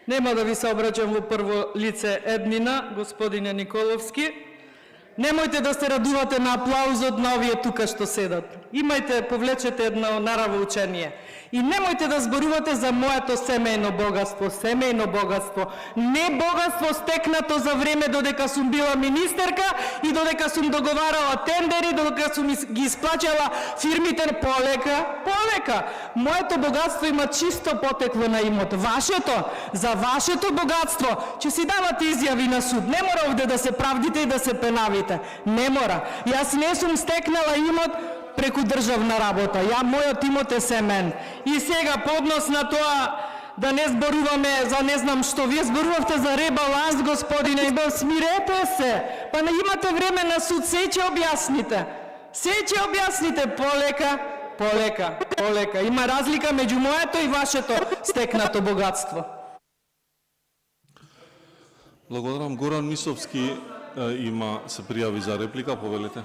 Нема да ви се обраќам во прво лице еднина, господине Николовски. Немојте да се радувате на аплаузот на овие тука што седат. Имајте, повлечете едно нараво учение. И немојте да зборувате за моето семејно богатство. Семејно богатство. Не богатство стекнато за време додека сум била министерка и додека сум договарала тендери, додека сум ги исплачала фирмите полека. Моето богатство има чисто потекло на имот. Вашето, за вашето богатство, ќе си давате изјави на суд. Не мора овде да се правдите и да се пенавите. Не мора. Јас не сум стекнала имот преку државна работа. Мојот имот е семен. И сега поднос на тоа да не зборуваме за не знам што. Вие зборувавте за ребаланс, господине. Смирете се. Па не имате време на суд. Се ќе објасните. Се ќе објасните. Полека. Има разлика меѓу моето и вашето стекнато богатство. Благодарам. Горан Мисовски се пријави за реплика. Повелете.